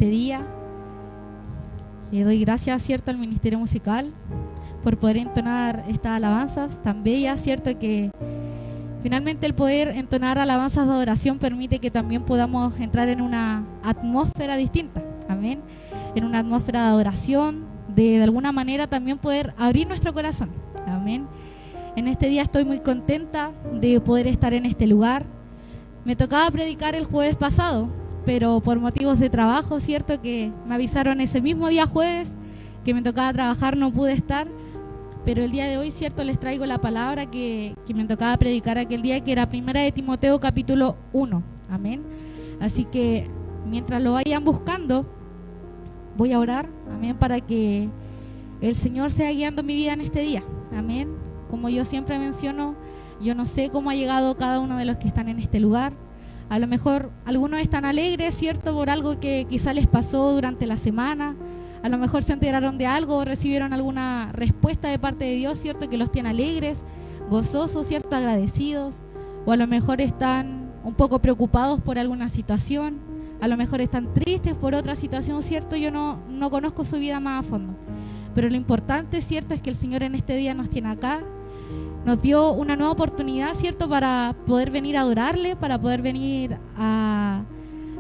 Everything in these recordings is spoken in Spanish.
este día. Le doy gracias, ¿cierto?, al Ministerio Musical por poder entonar estas alabanzas tan bellas, ¿cierto?, que finalmente el poder entonar alabanzas de adoración permite que también podamos entrar en una atmósfera distinta, amén, en una atmósfera de adoración, de alguna manera también poder abrir nuestro corazón, amén. En este día estoy muy contenta de poder estar en este lugar. Me tocaba predicar el jueves pasado, pero por motivos de trabajo, cierto, que me avisaron ese mismo día jueves que me tocaba trabajar, no pude estar. Pero el día de hoy, cierto, les traigo la palabra que me tocaba predicar aquel día, que era 1 de Timoteo capítulo 1, amén. Así que mientras lo vayan buscando, voy a orar, amén, para que el Señor sea guiando mi vida en este día, amén. Como yo siempre menciono, yo no sé cómo ha llegado cada uno de los que están en este lugar. A lo mejor algunos están alegres, cierto, por algo que quizá les pasó durante la semana. A lo mejor se enteraron de algo o recibieron alguna respuesta de parte de Dios, cierto, que los tiene alegres, gozosos, cierto, agradecidos. O a lo mejor están un poco preocupados por alguna situación. A lo mejor están tristes por otra situación, cierto. Yo no conozco su vida más a fondo. Pero lo importante, cierto, es que el Señor en este día nos tiene acá. Nos dio una nueva oportunidad, ¿cierto?, para poder venir a adorarle, para poder venir a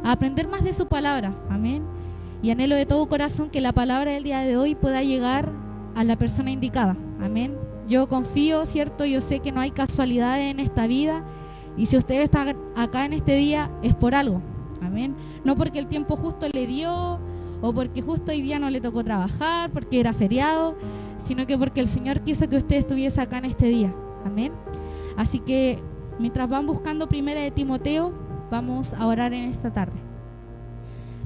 aprender más de su palabra, amén. Y anhelo de todo corazón que la palabra del día de hoy pueda llegar a la persona indicada, amén. Yo confío, ¿cierto?, yo sé que no hay casualidades en esta vida, y si ustedes están acá en este día es por algo, amén. No porque el tiempo justo le dio, o porque justo hoy día no le tocó trabajar, porque era feriado, sino que porque el Señor quiso que usted estuviese acá en este día, amén. Así que mientras van buscando 1 de Timoteo, vamos a orar en esta tarde.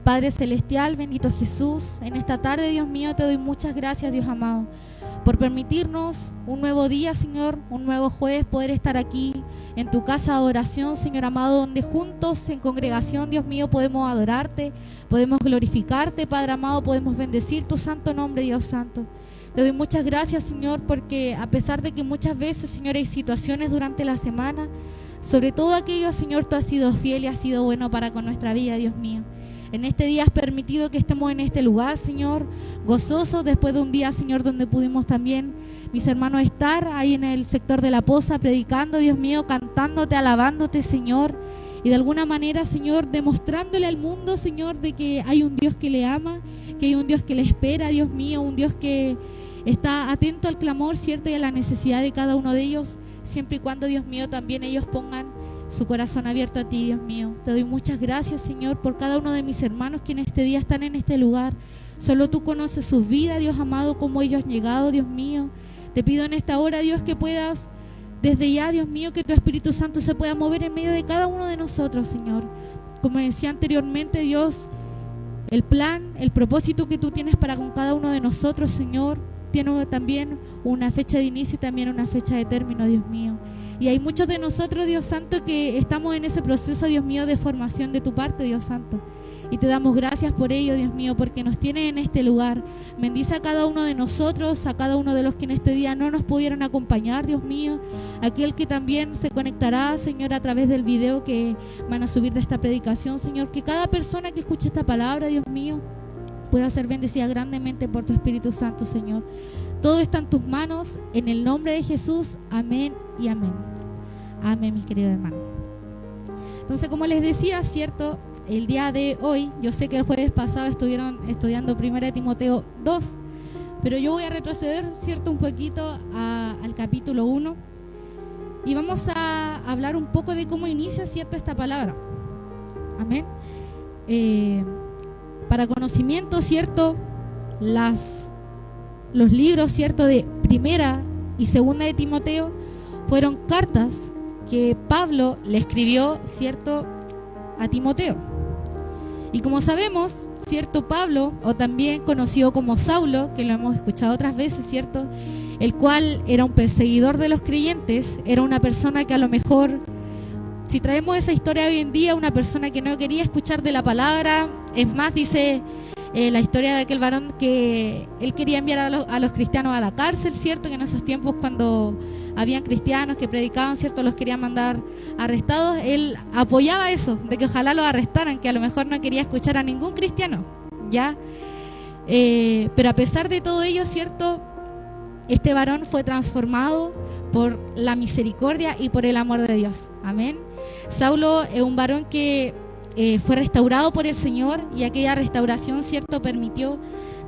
Padre Celestial, bendito Jesús, en esta tarde, Dios mío, te doy muchas gracias, Dios amado, por permitirnos un nuevo día, Señor, un nuevo jueves, poder estar aquí en tu casa de adoración, Señor amado, donde juntos en congregación, Dios mío, podemos adorarte, podemos glorificarte, Padre amado, podemos bendecir tu santo nombre, Dios santo. Te doy muchas gracias, Señor, porque a pesar de que muchas veces, Señor, hay situaciones durante la semana, sobre todo aquello, Señor, tú has sido fiel y has sido bueno para con nuestra vida, Dios mío. En este día has permitido que estemos en este lugar, Señor, gozosos después de un día, Señor, donde pudimos también, mis hermanos, estar ahí en el sector de la poza, predicando, Dios mío, cantándote, alabándote, Señor, y de alguna manera, Señor, demostrándole al mundo, Señor, de que hay un Dios que le ama, que hay un Dios que le espera, Dios mío, un Dios que está atento al clamor, cierto, y a la necesidad de cada uno de ellos, siempre y cuando, Dios mío, también ellos pongan su corazón abierto a ti, Dios mío. Te doy muchas gracias, Señor, por cada uno de mis hermanos que en este día están en este lugar. Solo tú conoces sus vidas, Dios amado, cómo ellos han llegado, Dios mío. Te pido en esta hora, Dios, que puedas, desde ya, Dios mío, que tu Espíritu Santo se pueda mover en medio de cada uno de nosotros, Señor. Como decía anteriormente, Dios, el plan, el propósito que tú tienes para con cada uno de nosotros, Señor, tiene también una fecha de inicio y también una fecha de término, Dios mío. Y hay muchos de nosotros, Dios Santo, que estamos en ese proceso, Dios mío, de formación de tu parte, Dios Santo. Y te damos gracias por ello, Dios mío, porque nos tienes en este lugar. Bendice a cada uno de nosotros, a cada uno de los que en este día no nos pudieron acompañar, Dios mío. Aquel que también se conectará, Señor, a través del video que van a subir de esta predicación, Señor. Que cada persona que escuche esta palabra, Dios mío, pueda ser bendecida grandemente por tu Espíritu Santo, Señor. Todo está en tus manos, en el nombre de Jesús, amén y amén. Amén, mis queridos hermanos. Entonces, como les decía, cierto, el día de hoy, yo sé que el jueves pasado estuvieron estudiando 1 de Timoteo 2, pero yo voy a retroceder, cierto, un poquito al capítulo 1 y vamos a hablar un poco de cómo inicia, cierto, esta palabra. Amén. Para conocimiento, cierto, los libros, cierto, de 1 y 2 de Timoteo fueron cartas que Pablo le escribió, cierto, a Timoteo. Y como sabemos, cierto, Pablo, o también conocido como Saulo, que lo hemos escuchado otras veces, cierto, el cual era un perseguidor de los creyentes, era una persona que a lo mejor, si traemos esa historia hoy en día, una persona que no quería escuchar de la palabra. Es más, dice la historia de aquel varón que él quería enviar a los cristianos a la cárcel, cierto, que en esos tiempos cuando habían cristianos que predicaban, cierto, los querían mandar arrestados. Él apoyaba eso, de que ojalá los arrestaran, que a lo mejor no quería escuchar a ningún cristiano, ¿ya? Pero a pesar de todo ello, ¿cierto? Este varón fue transformado por la misericordia y por el amor de Dios. Amén. Saulo es un varón que fue restaurado por el Señor, y aquella restauración, ¿cierto?, permitió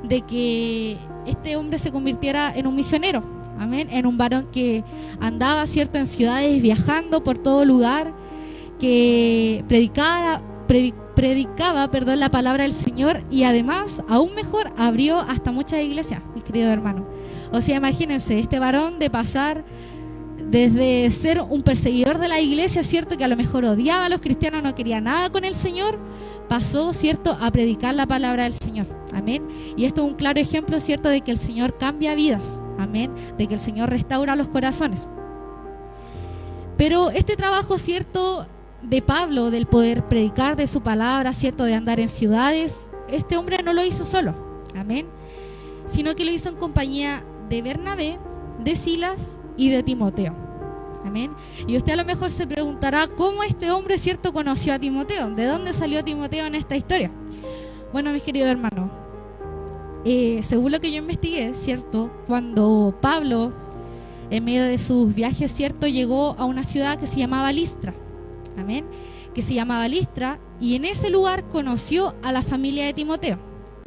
de que este hombre se convirtiera en un misionero. Amén. En un varón que andaba, ¿cierto?, en ciudades, viajando por todo lugar, que predicaba la palabra del Señor, y además, aún mejor, abrió hasta muchas iglesias, mis queridos hermanos. O sea, imagínense, este varón de pasar desde ser un perseguidor de la iglesia, ¿cierto?, que a lo mejor odiaba a los cristianos, no quería nada con el Señor, pasó, ¿cierto?, a predicar la palabra del Señor. Amén. Y esto es un claro ejemplo, ¿cierto?, de que el Señor cambia vidas. Amén. De que el Señor restaura los corazones. Pero este trabajo, ¿cierto?, de Pablo, del poder predicar de su palabra, ¿cierto?, de andar en ciudades, este hombre no lo hizo solo. Amén. Sino que lo hizo en compañía de Bernabé, de Silas y de Timoteo. Amén. Y usted a lo mejor se preguntará cómo este hombre, ¿cierto?, conoció a Timoteo. ¿De dónde salió Timoteo en esta historia? Bueno, mis queridos hermanos, según lo que yo investigué, ¿cierto?, cuando Pablo, en medio de sus viajes, ¿cierto?, llegó a una ciudad que se llamaba Listra. Amén. Que se llamaba Listra, y en ese lugar conoció a la familia de Timoteo,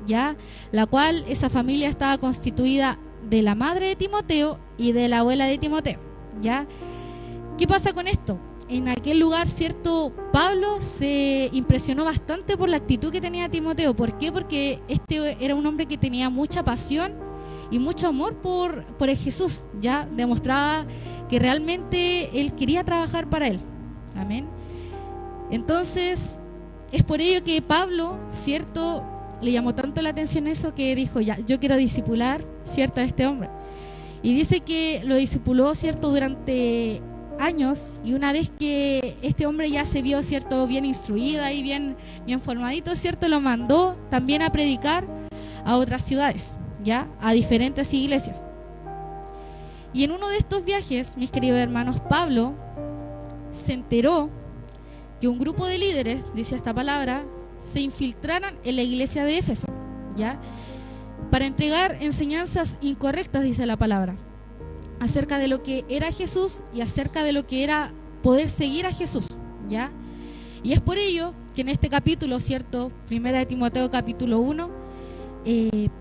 ¿ya? La cual, esa familia estaba constituida de la madre de Timoteo y de la abuela de Timoteo, ¿ya? ¿Qué pasa con esto? En aquel lugar, ¿cierto?, Pablo se impresionó bastante por la actitud que tenía Timoteo. ¿Por qué? Porque este era un hombre que tenía mucha pasión y mucho amor por el Jesús, ¿ya? Demostraba que realmente él quería trabajar para él. Amén. Entonces, es por ello que Pablo, ¿cierto?, le llamó tanto la atención eso, que dijo, ya, yo quiero discipular, ¿cierto?, a este hombre. Y dice que lo discipuló, ¿cierto?, durante años, y una vez que este hombre ya se vio, ¿cierto?, bien instruido y bien formadito, ¿cierto?, lo mandó también a predicar a otras ciudades, ¿ya?, a diferentes iglesias. Y en uno de estos viajes, mis queridos hermanos, Pablo se enteró que un grupo de líderes, dice esta palabra, se infiltraron en la iglesia de Éfeso, ¿ya?, para entregar enseñanzas incorrectas, dice la palabra, acerca de lo que era Jesús y acerca de lo que era poder seguir a Jesús, ¿ya? Y es por ello que en este capítulo, ¿cierto?, Primera de Timoteo capítulo 1,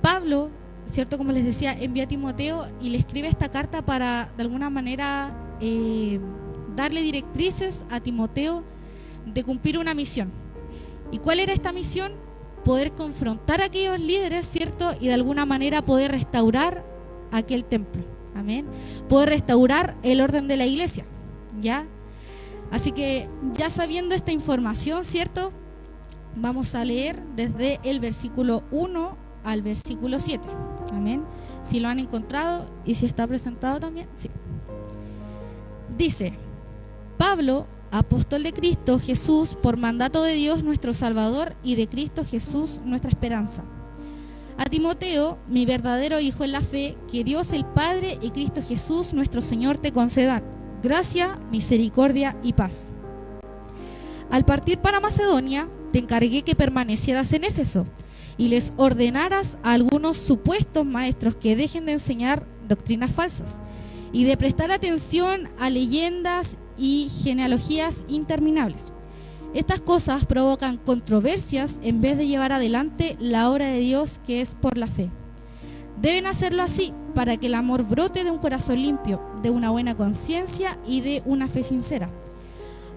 Pablo, ¿cierto?, como les decía, envía a Timoteo y le escribe esta carta para, de alguna manera, darle directrices a Timoteo de cumplir una misión. ¿Y cuál era esta misión? Poder confrontar a aquellos líderes, ¿cierto?, y de alguna manera poder restaurar aquel templo. Amén. Poder restaurar el orden de la iglesia, ¿ya? Así que, ya sabiendo esta información, ¿cierto?, vamos a leer desde el versículo 1 al versículo 7. Amén. Si lo han encontrado y si está presentado también, sí. Dice: Pablo, apóstol de Cristo Jesús, por mandato de Dios nuestro Salvador y de Cristo Jesús nuestra esperanza. A Timoteo, mi verdadero hijo en la fe, que Dios el Padre y Cristo Jesús nuestro Señor te concedan gracia, misericordia y paz. Al partir para Macedonia, te encargué que permanecieras en Éfeso y les ordenaras a algunos supuestos maestros que dejen de enseñar doctrinas falsas y de prestar atención a leyendas y genealogías interminables. Estas cosas provocan controversias en vez de llevar adelante la obra de Dios, que es por la fe. Deben hacerlo así para que el amor brote de un corazón limpio, de una buena conciencia y de una fe sincera.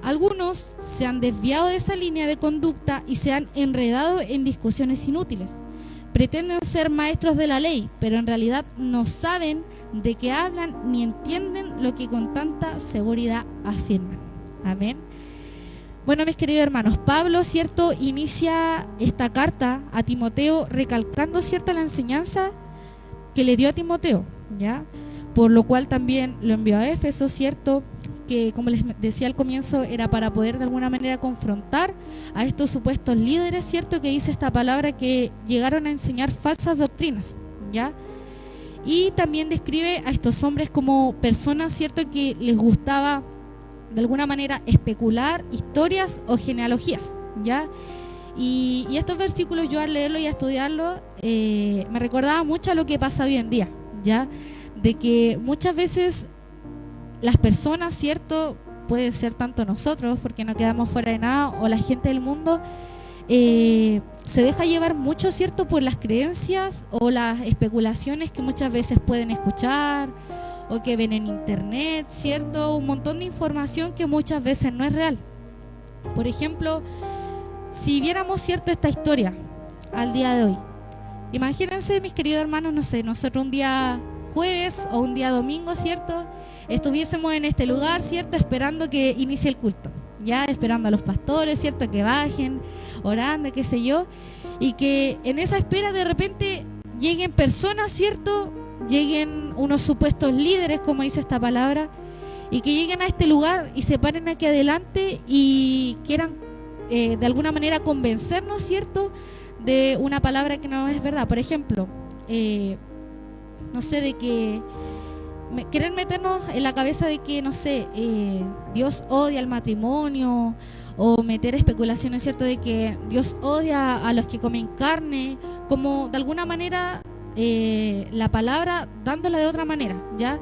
Algunos se han desviado de esa línea de conducta y se han enredado en discusiones inútiles. Pretenden ser maestros de la ley, pero en realidad no saben de qué hablan ni entienden lo que con tanta seguridad afirman. Amén. Bueno, mis queridos hermanos, Pablo, ¿cierto?, inicia esta carta a Timoteo recalcando, ¿cierto?, la enseñanza que le dio a Timoteo, ¿ya? Por lo cual también lo envió a Éfeso, ¿cierto?, que, como les decía al comienzo, era para poder de alguna manera confrontar a estos supuestos líderes, ¿cierto?, que dice esta palabra, que llegaron a enseñar falsas doctrinas, ¿ya? Y también describe a estos hombres como personas, ¿cierto?, que les gustaba de alguna manera especular historias o genealogías, ¿ya? Y estos versículos, yo al leerlo y a estudiarlo, me recordaba mucho a lo que pasa hoy en día, ¿ya? De que muchas veces las personas, ¿cierto? Puede ser tanto nosotros, porque no quedamos fuera de nada, o la gente del mundo, se deja llevar mucho, ¿cierto? Por las creencias o las especulaciones que muchas veces pueden escuchar o que ven en internet, ¿cierto? Un montón de información que muchas veces no es real. Por ejemplo, si viéramos, ¿cierto?, esta historia al día de hoy, imagínense, mis queridos hermanos, no sé, nosotros un día jueves o un día domingo, ¿cierto?, estuviésemos en este lugar, ¿cierto?, esperando que inicie el culto, ya esperando a los pastores, ¿cierto?, que bajen, orando, qué sé yo, y que en esa espera de repente lleguen personas, ¿cierto?, lleguen unos supuestos líderes, como dice esta palabra, y que lleguen a este lugar y se paren aquí adelante y quieran de alguna manera convencernos, ¿cierto?, de una palabra que no es verdad. Por ejemplo, no sé, de que quieren meternos en la cabeza de que, no sé, Dios odia el matrimonio, o meter especulaciones, ¿cierto?, de que Dios odia a los que comen carne, como de alguna manera la palabra dándola de otra manera, ¿ya?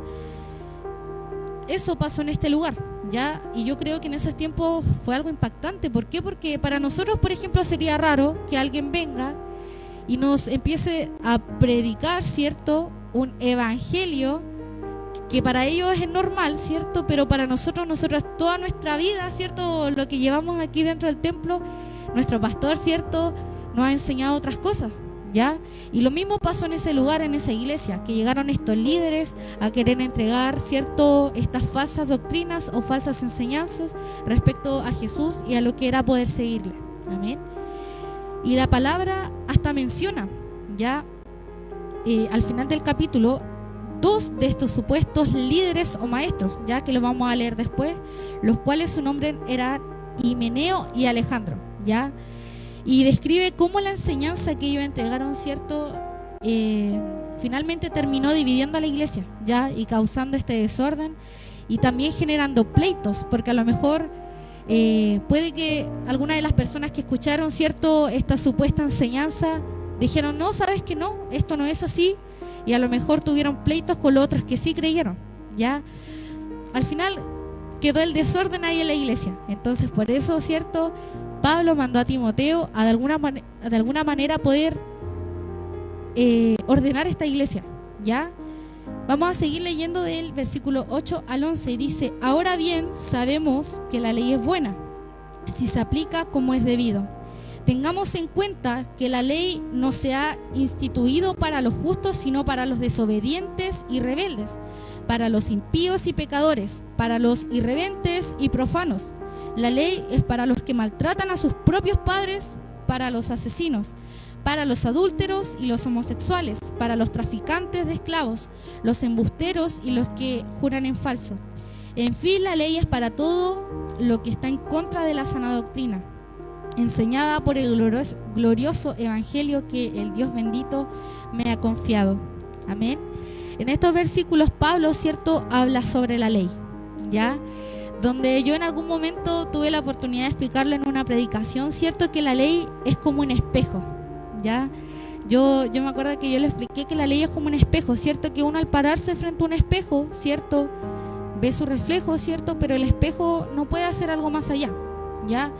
Eso pasó en este lugar, ¿ya? Y yo creo que en esos tiempos fue algo impactante. ¿Por qué? Porque para nosotros, por ejemplo, sería raro que alguien venga y nos empiece a predicar, ¿cierto?, un evangelio que para ellos es normal, ¿cierto? Pero para nosotros toda nuestra vida, ¿cierto?, lo que llevamos aquí dentro del templo, nuestro pastor, ¿cierto?, nos ha enseñado otras cosas, ¿ya? Y lo mismo pasó en ese lugar, en esa iglesia, que llegaron estos líderes a querer entregar, ¿cierto?, estas falsas doctrinas o falsas enseñanzas respecto a Jesús y a lo que era poder seguirle. Amén. Y la palabra hasta menciona, ya al final del capítulo, dos de estos supuestos líderes o maestros, ya que los vamos a leer después, los cuales su nombre eran Himeneo y Alejandro, ya. Y describe cómo la enseñanza que ellos entregaron, ¿cierto?, finalmente terminó dividiendo a la iglesia, ¿ya? Y causando este desorden y también generando pleitos, porque a lo mejor puede que alguna de las personas que escucharon, ¿cierto?, esta supuesta enseñanza dijeron, no, sabes que no, esto no es así, y a lo mejor tuvieron pleitos con los otros que sí creyeron, ¿ya? Al final quedó el desorden ahí en la iglesia. Entonces, por eso, ¿cierto?, Pablo mandó a Timoteo a de alguna manera poder ordenar esta iglesia, ¿ya? Vamos a seguir leyendo del versículo 8 al 11 y dice, ahora bien, sabemos que la ley es buena, si se aplica como es debido. Tengamos en cuenta que la ley no se ha instituido para los justos, sino para los desobedientes y rebeldes, para los impíos y pecadores, para los irreverentes y profanos. La ley es para los que maltratan a sus propios padres, para los asesinos, para los adúlteros y los homosexuales, para los traficantes de esclavos, los embusteros y los que juran en falso. En fin, la ley es para todo lo que está en contra de la sana doctrina, enseñada por el glorioso evangelio que el Dios bendito me ha confiado. Amén. En estos versículos Pablo, ¿cierto?, habla sobre la ley, ¿ya? Donde yo en algún momento tuve la oportunidad de explicarlo en una predicación, ¿cierto?, que la ley es como un espejo, ¿ya? Yo me acuerdo que yo le expliqué que la ley es como un espejo, ¿cierto? Que uno al pararse frente a un espejo, ¿cierto?, ve su reflejo, ¿cierto? Pero el espejo no puede hacer algo más allá, ¿ya?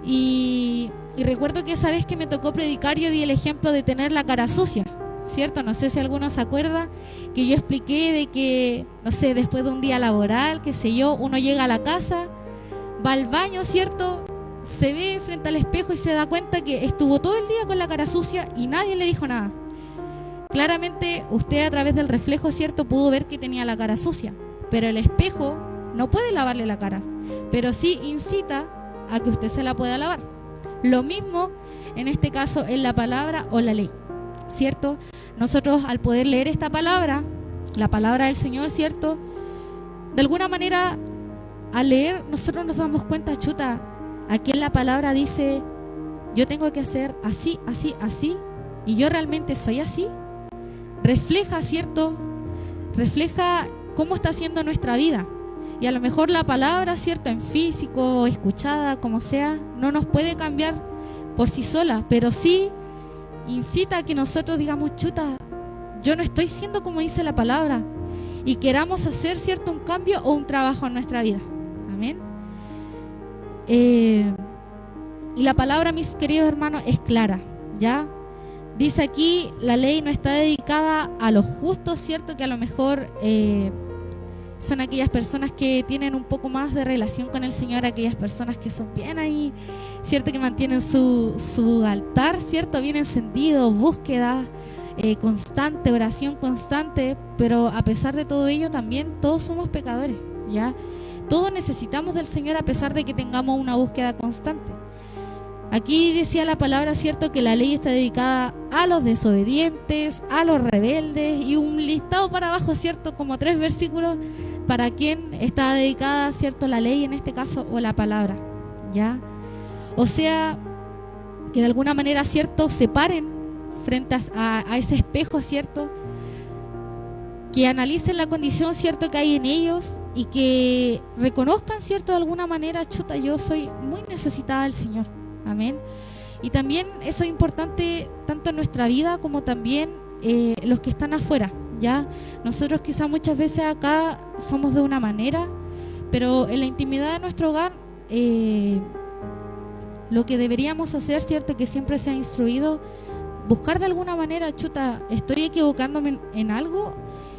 Y recuerdo que esa vez que me tocó predicar, yo di el ejemplo de tener la cara sucia, ¿cierto? No sé si alguno se acuerda que yo expliqué de que, no sé, después de un día laboral, qué sé yo, uno llega a la casa, va al baño, ¿cierto?, se ve frente al espejo y se da cuenta que estuvo todo el día con la cara sucia y nadie le dijo nada. Claramente usted a través del reflejo, ¿cierto?, pudo ver que tenía la cara sucia, pero el espejo no puede lavarle la cara, pero sí incita a que usted se la pueda lavar. Lo mismo en este caso en la palabra o la ley, ¿cierto? Nosotros al poder leer esta palabra, la palabra del Señor, ¿cierto?, de alguna manera al leer nosotros nos damos cuenta, chuta, aquí en la palabra dice, yo tengo que hacer así, así, así, y yo realmente soy así. Refleja, ¿cierto?, refleja cómo está siendo nuestra vida. Y a lo mejor la palabra, ¿cierto?, en físico, escuchada, como sea, no nos puede cambiar por sí sola, pero sí incita a que nosotros digamos, chuta, yo no estoy siendo como dice la palabra, y queramos hacer, ¿cierto?, un cambio o un trabajo en nuestra vida. Amén. Y la palabra, mis queridos hermanos, es clara, ¿ya? Dice aquí, la ley no está dedicada a los justos, ¿cierto?, que a lo mejor son aquellas personas que tienen un poco más de relación con el Señor, aquellas personas que son bien ahí, ¿cierto?, que mantienen su altar, ¿cierto?, bien encendido, búsqueda constante, oración constante, pero a pesar de todo ello también todos somos pecadores, ¿ya? Todos necesitamos del Señor a pesar de que tengamos una búsqueda constante. Aquí decía la palabra, ¿cierto?, que la ley está dedicada a los desobedientes, a los rebeldes, y un listado para abajo, ¿cierto?, como 3 versículos para quien está dedicada, ¿cierto?, la ley en este caso, o la palabra, ¿ya? O sea, que de alguna manera, ¿cierto?, se paren frente a ese espejo, ¿cierto?, que analicen la condición, ¿cierto?, que hay en ellos y que reconozcan, ¿cierto?, de alguna manera, chuta, yo soy muy necesitada del Señor. Amén. Y también eso es importante tanto en nuestra vida como también los que están afuera, ¿ya? Nosotros quizás muchas veces acá somos de una manera, pero en la intimidad de nuestro hogar lo que deberíamos hacer, ¿cierto?, que siempre se ha instruido, buscar de alguna manera, chuta, estoy equivocándome en algo,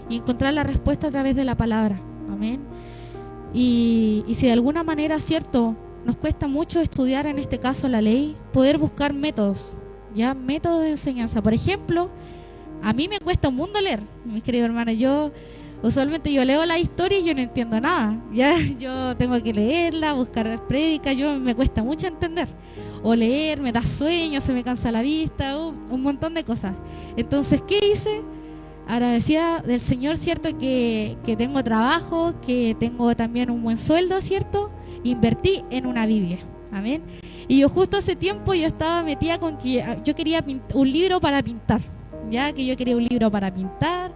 y encontrar la respuesta a través de la palabra. Amén. Y si de alguna manera, ¿cierto?, nos cuesta mucho estudiar, en este caso la ley, poder buscar métodos, ¿ya? Métodos de enseñanza. Por ejemplo, a mí me cuesta un mundo leer, mis queridos hermanos. Usualmente yo leo la historia y yo no entiendo nada, ¿ya? Yo tengo que leerla, buscar prédicas, me cuesta mucho entender. O leer, me da sueño, se me cansa la vista, un montón de cosas. Entonces, ¿qué hice? Agradecida del Señor, ¿cierto?, que tengo trabajo, que tengo también un buen sueldo, ¿cierto? Invertí en una Biblia. Amén. Y yo justo hace tiempo yo estaba metida con que yo quería un libro para pintar, ya que yo quería un libro para pintar,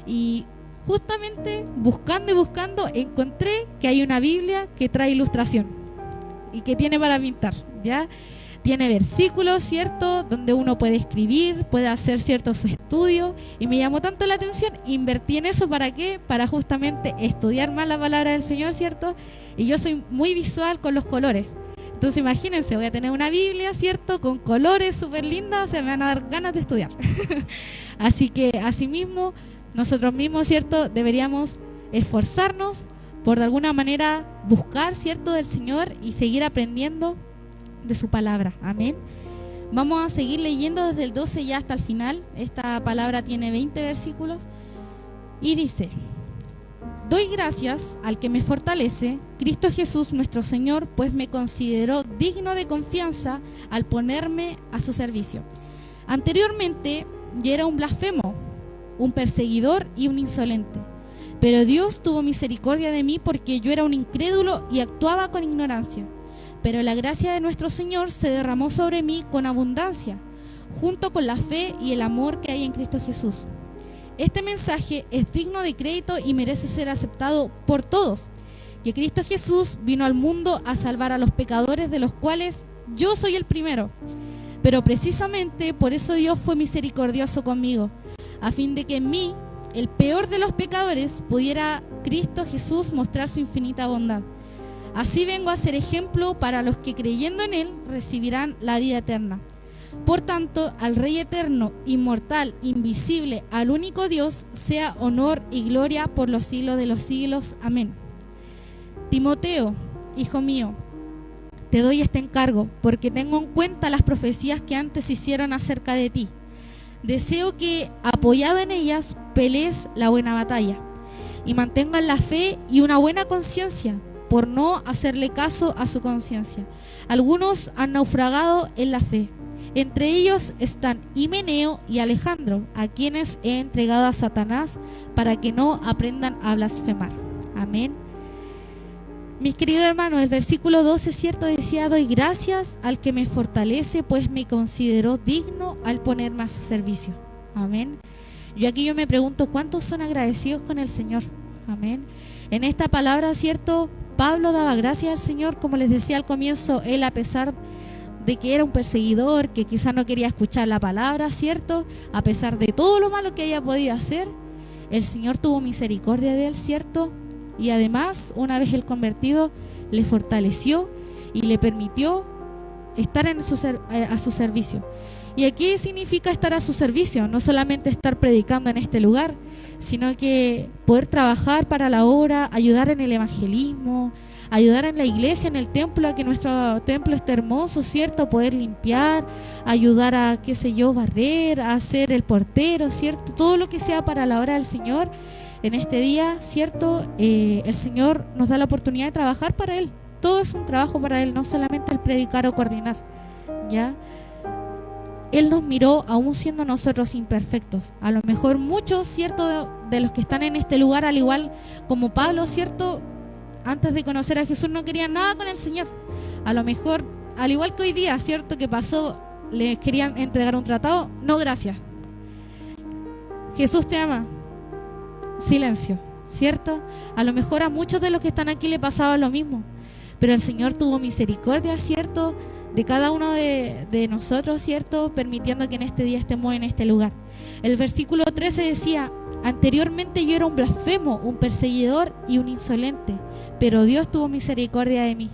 y justamente buscando y buscando encontré que hay una Biblia que trae ilustración y que tiene para pintar, ya tiene versículos, ¿cierto?, donde uno puede escribir, puede hacer, ¿cierto?, su estudio, y me llamó tanto la atención, invertí en eso. ¿Para qué? Para justamente estudiar más la palabra del Señor, ¿cierto? Y yo soy muy visual con los colores. Entonces imagínense, voy a tener una Biblia, ¿cierto?, con colores súper lindas, o sea, me van a dar ganas de estudiar. Así que, asimismo, nosotros mismos, ¿cierto?, deberíamos esforzarnos por de alguna manera buscar, ¿cierto?, del Señor y seguir aprendiendo de su palabra. Amén. Vamos a seguir leyendo desde el 12 ya hasta el final. Esta palabra tiene 20 versículos y dice: doy gracias al que me fortalece, Cristo Jesús nuestro Señor, pues me consideró digno de confianza al ponerme a su servicio. Anteriormente yo era un blasfemo, un perseguidor y un insolente, pero Dios tuvo misericordia de mí porque yo era un incrédulo y actuaba con ignorancia. Pero la gracia de nuestro Señor se derramó sobre mí con abundancia, junto con la fe y el amor que hay en Cristo Jesús. Este mensaje es digno de crédito y merece ser aceptado por todos, que Cristo Jesús vino al mundo a salvar a los pecadores, de los cuales yo soy el primero. Pero precisamente por eso Dios fue misericordioso conmigo, a fin de que en mí, el peor de los pecadores, pudiera Cristo Jesús mostrar su infinita bondad. Así vengo a ser ejemplo para los que creyendo en Él recibirán la vida eterna. Por tanto, al Rey eterno, inmortal, invisible, al único Dios, sea honor y gloria por los siglos de los siglos. Amén. Timoteo, hijo mío, te doy este encargo, porque tengo en cuenta las profecías que antes se hicieron acerca de ti. Deseo que, apoyado en ellas, pelees la buena batalla y mantengas la fe y una buena conciencia, por no hacerle caso a su conciencia. Algunos han naufragado en la fe. Entre ellos están Himeneo y Alejandro, a quienes he entregado a Satanás para que no aprendan a blasfemar. Amén. Mis queridos hermanos, el versículo 12, ¿cierto?, decía: doy gracias al que me fortalece, pues me consideró digno al ponerme a su servicio. Amén. Yo me pregunto, ¿cuántos son agradecidos con el Señor? Amén. En esta palabra, ¿cierto?, Pablo daba gracias al Señor, como les decía al comienzo, él, a pesar de que era un perseguidor, que quizás no quería escuchar la palabra, ¿cierto? A pesar de todo lo malo que haya podido hacer, el Señor tuvo misericordia de él, ¿cierto? Y además, una vez él convertido, le fortaleció y le permitió estar a su servicio. ¿Y aquí significa estar a su servicio? No solamente estar predicando en este lugar, sino que poder trabajar para la obra, ayudar en el evangelismo, ayudar en la iglesia, en el templo, a que nuestro templo esté hermoso, ¿cierto? Poder limpiar, ayudar a, qué sé yo, barrer, a ser el portero, ¿cierto? Todo lo que sea para la obra del Señor en este día, ¿cierto? El Señor nos da la oportunidad de trabajar para Él. Todo es un trabajo para Él, no solamente el predicar o coordinar, ¿ya? Él nos miró aún siendo nosotros imperfectos. A lo mejor muchos, ¿cierto?, de los que están en este lugar, al igual como Pablo, ¿cierto?, antes de conocer a Jesús no querían nada con el Señor. A lo mejor, al igual que hoy día, ¿cierto?, que pasó, les querían entregar un tratado. No, gracias. Jesús te ama. Silencio, ¿cierto? A lo mejor a muchos de los que están aquí le pasaba lo mismo, pero el Señor tuvo misericordia, ¿cierto?, de cada uno de nosotros, ¿cierto?, permitiendo que en este día estemos en este lugar. El versículo 13 decía: anteriormente yo era un blasfemo, un perseguidor y un insolente, pero Dios tuvo misericordia de mí.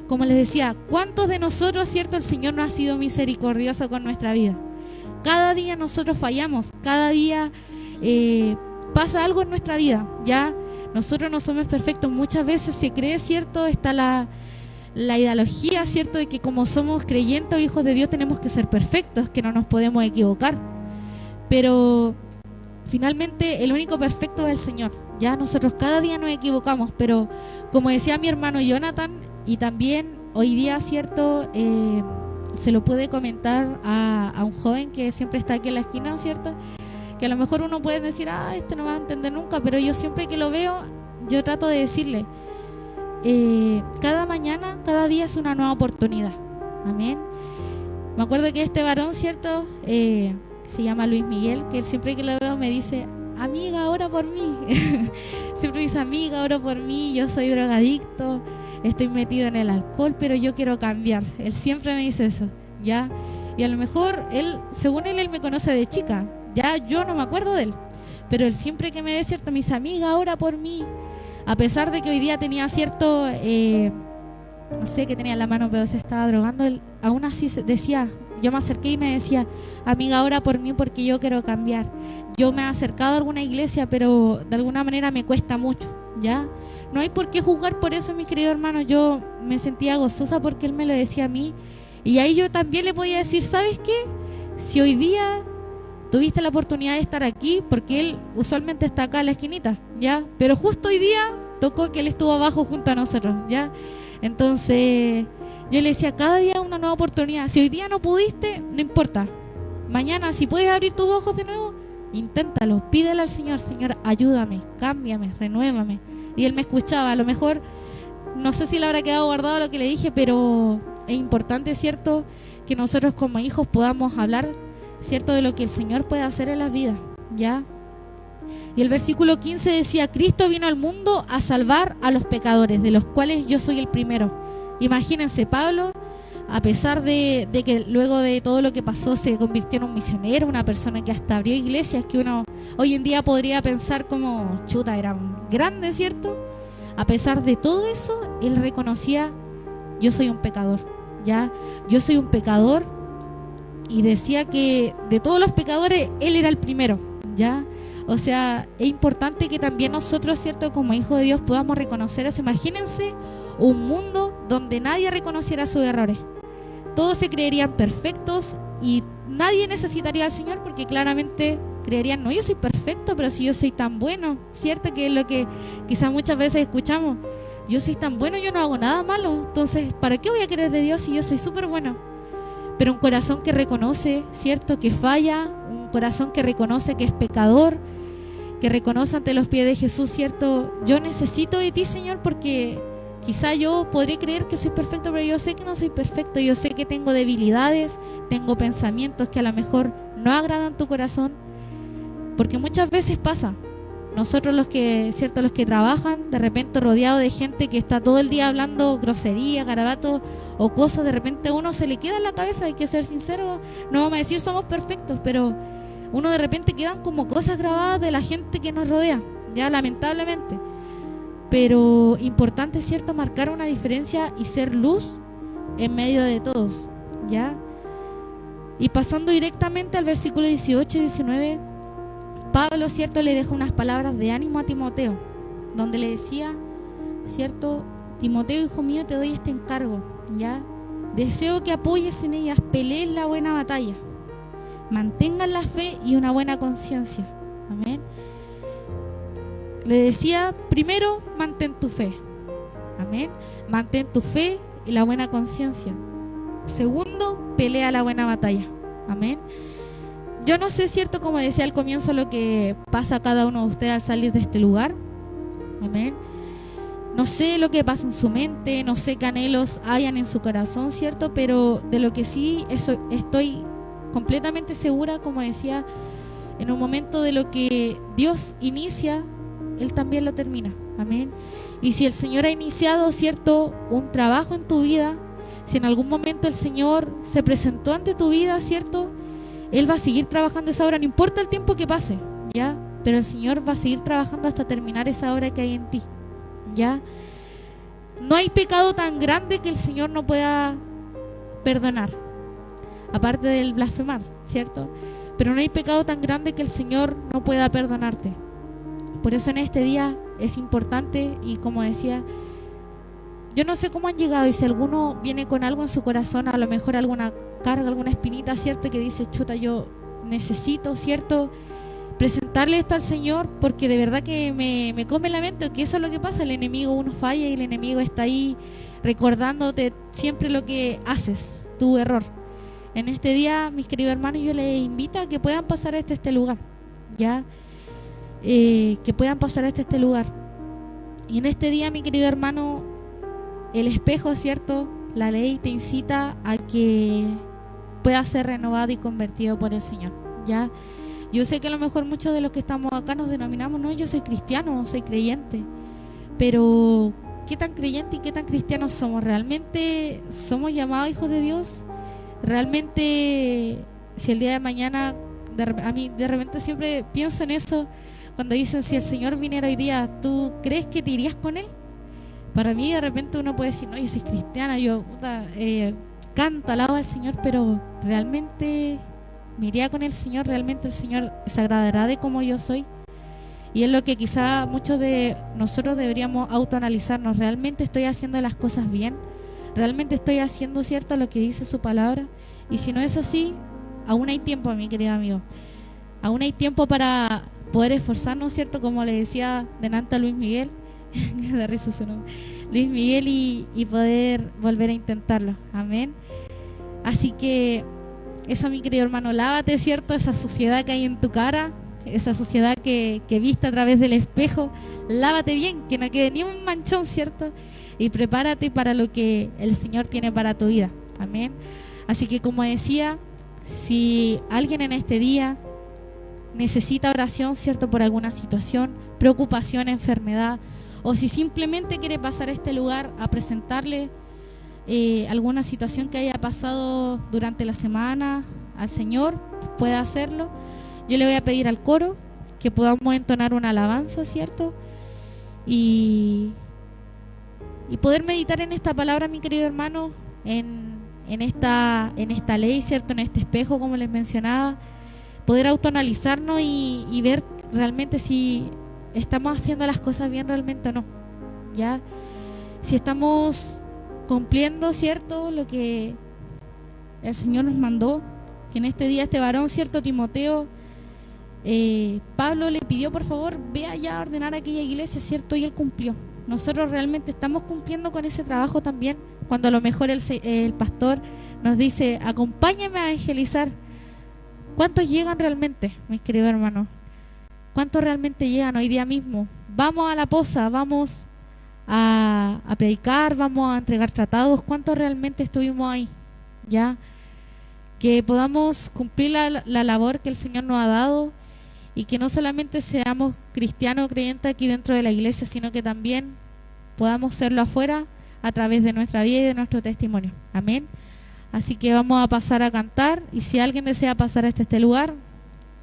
Como les decía, ¿cuántos de nosotros, cierto, el Señor no ha sido misericordioso con nuestra vida? Cada día nosotros fallamos, cada día pasa algo en nuestra vida, ¿ya? Nosotros no somos perfectos. Muchas veces se cree, ¿cierto?, está la ideología, ¿cierto?, de que como somos creyentes o hijos de Dios tenemos que ser perfectos, que no nos podemos equivocar. Pero finalmente el único perfecto es el Señor. Ya nosotros cada día nos equivocamos, pero como decía mi hermano Jonathan, y también hoy día, ¿cierto?, se lo puede comentar a un joven que siempre está aquí en la esquina, ¿cierto?, que a lo mejor uno puede decir, este no va a entender nunca, pero yo siempre que lo veo, yo trato de decirle, cada mañana, cada día es una nueva oportunidad. Amén. Me acuerdo que este varón, ¿cierto?, se llama Luis Miguel, que él siempre que lo veo me dice: amiga, ora por mí. Siempre dice: amiga, ora por mí, yo soy drogadicto, estoy metido en el alcohol, pero yo quiero cambiar. Él siempre me dice eso, ¿ya? Y a lo mejor él, según él me conoce de chica, ya yo no me acuerdo de él, pero él siempre que me ve, ¿cierto?, me dice: amiga, ora por mí. A pesar de que hoy día tenía cierto, no sé qué tenía en la mano, pero se estaba drogando, él aún así decía, yo me acerqué y me decía: amiga, ora por mí porque yo quiero cambiar. Yo me he acercado a alguna iglesia, pero de alguna manera me cuesta mucho, ¿ya? No hay por qué juzgar por eso, mis queridos hermanos. Yo me sentía gozosa porque él me lo decía a mí, y ahí yo también le podía decir: ¿sabes qué? Si hoy día tuviste la oportunidad de estar aquí, porque él usualmente está acá en la esquinita, ¿ya? Pero justo hoy día tocó que él estuvo abajo junto a nosotros, ¿ya? Entonces yo le decía: cada día una nueva oportunidad. Si hoy día no pudiste, no importa. Mañana, si puedes abrir tus ojos de nuevo, inténtalo. Pídele al Señor: Señor, ayúdame, cámbiame, renuévame. Y él me escuchaba. A lo mejor, no sé si le habrá quedado guardado lo que le dije, pero es importante, ¿cierto?, que nosotros como hijos podamos hablar, ¿cierto?, de lo que el Señor puede hacer en las vidas, ¿ya? Y el versículo 15 decía: Cristo vino al mundo a salvar a los pecadores, de los cuales yo soy el primero. Imagínense, Pablo, a pesar de que luego de todo lo que pasó se convirtió en un misionero, una persona que hasta abrió iglesias que uno hoy en día podría pensar como: chuta, era grande, ¿cierto? A pesar de todo eso, él reconocía: yo soy un pecador, ¿ya? Yo soy un pecador. Y decía que de todos los pecadores, él era el primero, ¿ya? O sea, es importante que también nosotros, ¿cierto?, como hijos de Dios podamos reconocer eso. Imagínense un mundo donde nadie reconociera sus errores. Todos se creerían perfectos y nadie necesitaría al Señor, porque claramente creerían: no, yo soy perfecto, pero si yo soy tan bueno, ¿cierto? Que es lo que quizás muchas veces escuchamos: yo soy tan bueno, yo no hago nada malo, entonces ¿para qué voy a querer de Dios si yo soy súper bueno? Pero un corazón que reconoce, ¿cierto?, que falla, un corazón que reconoce que es pecador, que reconoce ante los pies de Jesús, ¿cierto? Yo necesito de ti, Señor, porque quizá yo podré creer que soy perfecto, pero yo sé que no soy perfecto. Yo sé que tengo debilidades, tengo pensamientos que a lo mejor no agradan tu corazón, porque muchas veces pasa nosotros los que, ¿cierto? Los que trabajan, de repente rodeados de gente que está todo el día hablando grosería, garabatos o cosas, de repente a uno se le queda en la cabeza, hay que ser sincero, no vamos a decir somos perfectos, pero uno de repente quedan como cosas grabadas de la gente que nos rodea, ya lamentablemente. Pero importante, ¿cierto?, marcar una diferencia y ser luz en medio de todos, ¿ya? Y pasando directamente al versículo 18 y 19, Pablo, ¿cierto?, le deja unas palabras de ánimo a Timoteo, donde le decía, ¿cierto?, Timoteo, hijo mío, te doy este encargo, ¿ya? Deseo que apoyes en ellas, pelees la buena batalla, mantengas la fe y una buena conciencia. Amén. Le decía, primero, mantén tu fe. Amén. Mantén tu fe y la buena conciencia. Segundo, pelea la buena batalla. Amén. Yo no sé, cierto, como decía al comienzo, lo que pasa a cada uno de ustedes al salir de este lugar. Amén. No sé lo que pasa en su mente, no sé qué anhelos hayan en su corazón, cierto, pero de lo que sí estoy completamente segura, como decía, en un momento de lo que Dios inicia, Él también lo termina. Amén. Y si el Señor ha iniciado, cierto, un trabajo en tu vida, si en algún momento el Señor se presentó ante tu vida, cierto, Él va a seguir trabajando esa obra, no importa el tiempo que pase, ¿ya? Pero el Señor va a seguir trabajando hasta terminar esa obra que hay en ti, ¿ya? No hay pecado tan grande que el Señor no pueda perdonar, aparte del blasfemar, ¿cierto? Pero no hay pecado tan grande que el Señor no pueda perdonarte. Por eso en este día es importante, y como decía, yo no sé cómo han llegado, y si alguno viene con algo en su corazón, a lo mejor alguna carga, alguna espinita, ¿cierto?, que dice, chuta, yo necesito, ¿cierto?, presentarle esto al Señor, porque de verdad que me come la mente, que eso es lo que pasa, el enemigo, uno falla y el enemigo está ahí recordándote siempre lo que haces, tu error. En este día, mis queridos hermanos, yo les invito a que puedan pasar hasta este lugar, ¿ya? Que puedan pasar hasta este lugar. Y en este día, mi querido hermano, el espejo, ¿cierto?, la ley te incita a que puedas ser renovado y convertido por el Señor, ¿ya? Yo sé que a lo mejor muchos de los que estamos acá nos denominamos, no, yo soy cristiano, soy creyente, pero ¿qué tan creyente y qué tan cristianos somos? ¿Realmente somos llamados hijos de Dios? ¿Realmente, si el día de mañana, a mí de repente siempre pienso en eso, cuando dicen, si el Señor viniera hoy día, ¿tú crees que te irías con Él? Para mí de repente uno puede decir, no, yo soy cristiana, yo canto, alabo al Señor, pero realmente me iría con el Señor, realmente el Señor se agradará de cómo yo soy. Y es lo que quizá muchos de nosotros deberíamos autoanalizarnos. ¿Realmente estoy haciendo las cosas bien? ¿Realmente estoy haciendo cierto lo que dice su palabra? Y si no es así, aún hay tiempo, mi querido amigo. Aún hay tiempo para poder esforzarnos, ¿cierto? Como le decía delante a Luis Miguel, me da risa su nombre, Luis Miguel, y poder volver a intentarlo. Amén. Así que eso, mi querido hermano, lávate, ¿cierto? Esa suciedad que hay en tu cara, esa suciedad que viste a través del espejo, lávate bien, que no quede ni un manchón, ¿cierto? Y prepárate para lo que el Señor tiene para tu vida. Amén. Así que, como decía, si alguien en este día necesita oración, ¿cierto?, por alguna situación, preocupación, enfermedad, o si simplemente quiere pasar a este lugar a presentarle alguna situación que haya pasado durante la semana al Señor, pueda hacerlo. Yo le voy a pedir al coro que podamos entonar una alabanza, ¿cierto? Y poder meditar en esta palabra, mi querido hermano, en esta ley, ¿cierto?, en este espejo, como les mencionaba, poder autoanalizarnos y ver realmente si estamos haciendo las cosas bien realmente o no, ¿ya? Si estamos cumpliendo, ¿cierto?, lo que el Señor nos mandó, que en este día este varón, ¿cierto?, Timoteo, Pablo le pidió, por favor, ve allá a ordenar aquella iglesia, ¿cierto?, y él cumplió. Nosotros realmente estamos cumpliendo con ese trabajo también, cuando a lo mejor el pastor nos dice, acompáñame a evangelizar. ¿Cuántos llegan realmente, mis queridos hermanos? ¿Cuántos realmente llegan hoy día mismo? Vamos a la poza, vamos a predicar, vamos a entregar tratados. ¿Cuántos realmente estuvimos ahí? ¿Ya? Que podamos cumplir la labor que el Señor nos ha dado y que no solamente seamos cristianos creyentes aquí dentro de la iglesia, sino que también podamos serlo afuera a través de nuestra vida y de nuestro testimonio. Amén. Así que vamos a pasar a cantar, y si alguien desea pasar hasta este lugar,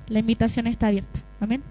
la invitación está abierta. Amén.